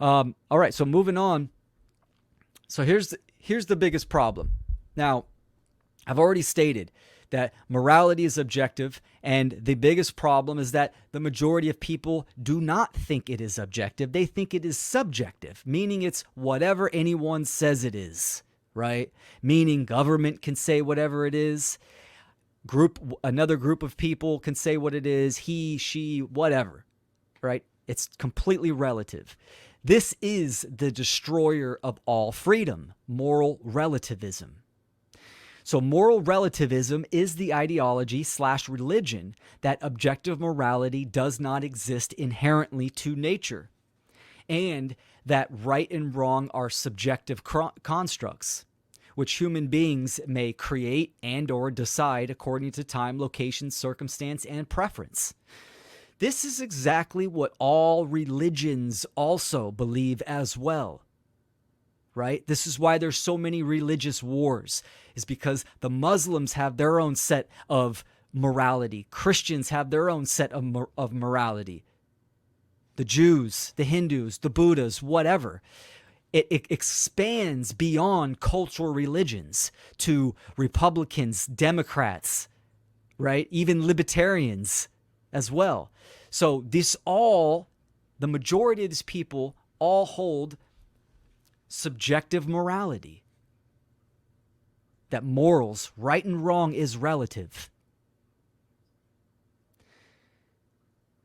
All right, so moving on. So here's the biggest problem. Now, I've already stated that morality is objective, and the biggest problem is that the majority of people do not think it is objective. They think it is subjective, meaning it's whatever anyone says it is, right? Meaning government can say whatever it is. Another group of people can say what it is, he, she, whatever, right? It's completely relative. This is the destroyer of all freedom, moral relativism. So moral relativism is the ideology/religion that objective morality does not exist inherently to nature, and that right and wrong are subjective constructs, which human beings may create and or decide according to time, location, circumstance, and preference. This is exactly what all religions also believe as well. Right? This is why there's so many religious wars, is because the Muslims have their own set of morality. Christians have their own set of morality. The Jews, the Hindus, the Buddhas, whatever. It expands beyond cultural religions to Republicans, Democrats, right? Even libertarians as well. So the majority of these people all hold subjective morality. That morals, right and wrong, is relative.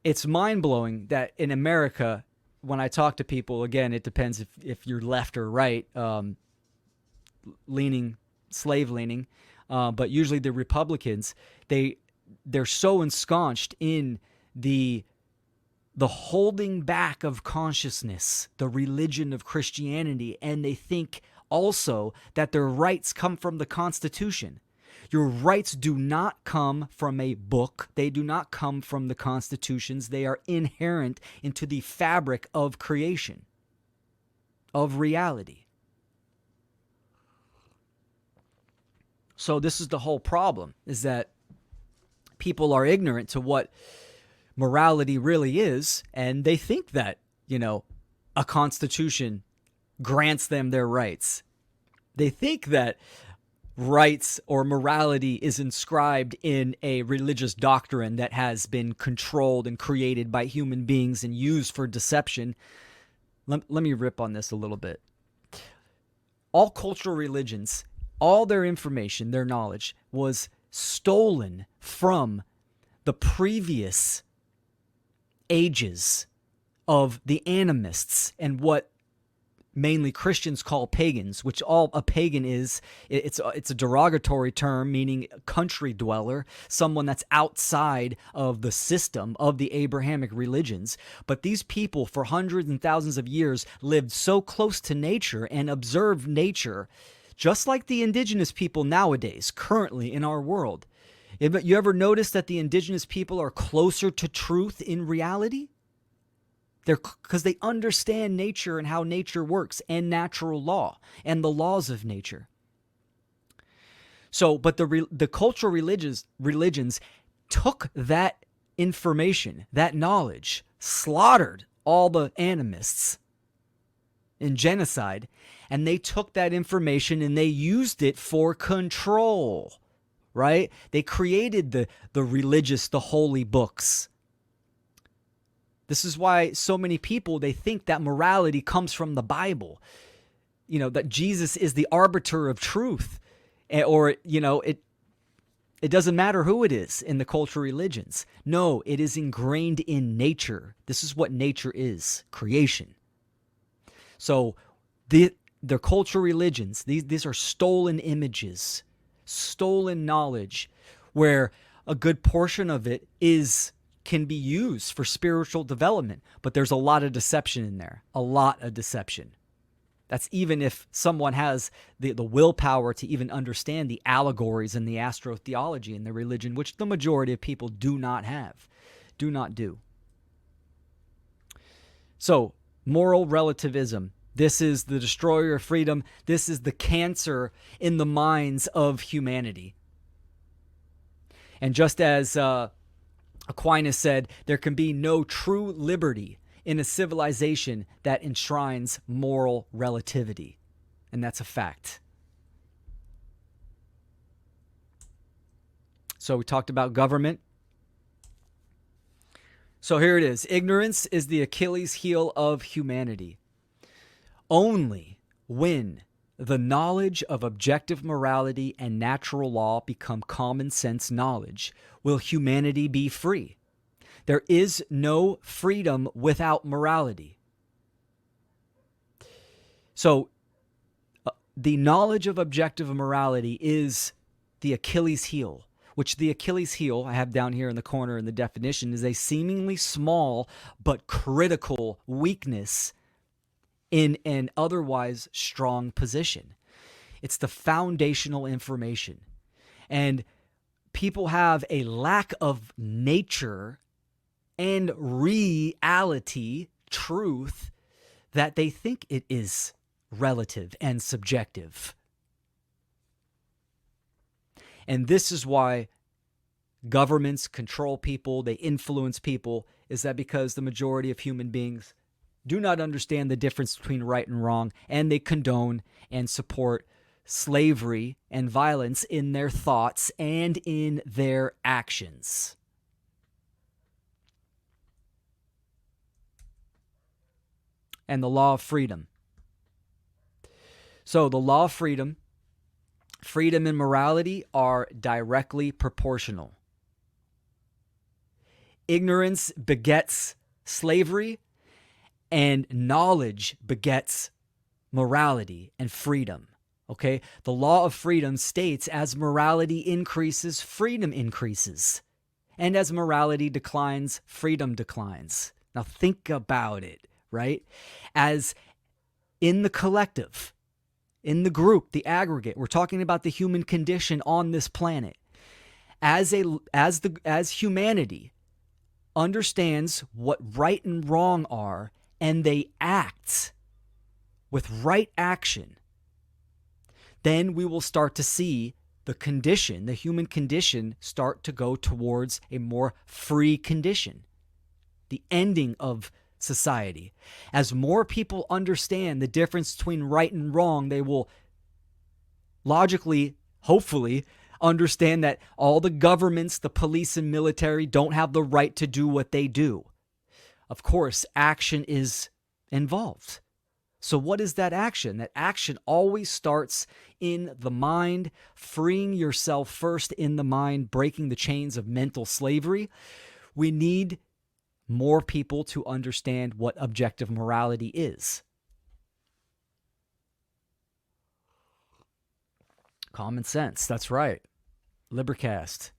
It's mind-blowing that in America, when I talk to people, again, it depends if you're left or right, slave leaning, but usually the Republicans, they're so ensconced in the holding back of consciousness, the religion of Christianity, and they think also that their rights come from the Constitution. Your rights do not come from a book. They do not come from the constitutions. They are inherent into the fabric of creation, of reality. So this is the whole problem, is that people are ignorant to what morality really is, and they think that, a constitution grants them their rights. They think that rights or morality is inscribed in a religious doctrine that has been controlled and created by human beings and used for deception. Let me rip on this a little bit. All cultural religions, all their information, their knowledge was stolen from the previous ages of the Animists and what mainly Christians call pagans, which all a pagan is, it's a derogatory term meaning country dweller, someone that's outside of the system of the Abrahamic religions. But these people for hundreds and thousands of years lived so close to nature and observed nature, just like the indigenous people nowadays, currently in our world. You ever notice that the indigenous people are closer to truth in reality? Because they understand nature and how nature works and natural law and the laws of nature. So, but the cultural religions took that information, that knowledge, slaughtered all the animists in genocide, and they took that information and they used it for control, right? They created the holy books. This is why so many people, they think that morality comes from the Bible, that Jesus is the arbiter of truth, or, it doesn't matter who it is in the cultural religions. No, it is ingrained in nature. This is what nature is, creation. So the cultural religions, these are stolen images, stolen knowledge, where a good portion of it can be used for spiritual development, but there's a lot of deception in there, a lot of deception. That's even if someone has the willpower to even understand the allegories and the astrotheology in the religion, which the majority of people do not have, do not do. So, moral relativism. This is the destroyer of freedom. This is the cancer in the minds of humanity. And just as Aquinas said, there can be no true liberty in a civilization that enshrines moral relativity. And that's a fact. So we talked about government. So here it is. Ignorance is the Achilles heel of humanity. Only when the knowledge of objective morality and natural law become common sense knowledge will humanity be free. There is no freedom without morality. So the knowledge of objective morality is the Achilles heel, which the Achilles heel, I have down here in the corner in the definition, is a seemingly small but critical weakness in an otherwise strong position. It's the foundational information. And people have a lack of nature and reality, truth, that they think it is relative and subjective. And this is why governments control people, they influence people, is that because the majority of human beings do not understand the difference between right and wrong, and they condone and support slavery and violence in their thoughts and in their actions. And the law of freedom. So the law of freedom, freedom and morality are directly proportional. Ignorance begets slavery, and knowledge begets morality and freedom. Okay? The law of freedom states as morality increases, freedom increases. And as morality declines, freedom declines. Now think about it, right? As in the collective, in the group, the aggregate, we're talking about the human condition on this planet. As humanity understands what right and wrong are, and they act with right action, then we will start to see the human condition, start to go towards a more free condition, the ending of society. As more people understand the difference between right and wrong, they will logically, hopefully, understand that all the governments, the police and military don't have the right to do what they do. Of course, action is involved. So what is that action? That action always starts in the mind, freeing yourself first in the mind, breaking the chains of mental slavery. We need more people to understand what objective morality is. Common sense, that's right. Libercast.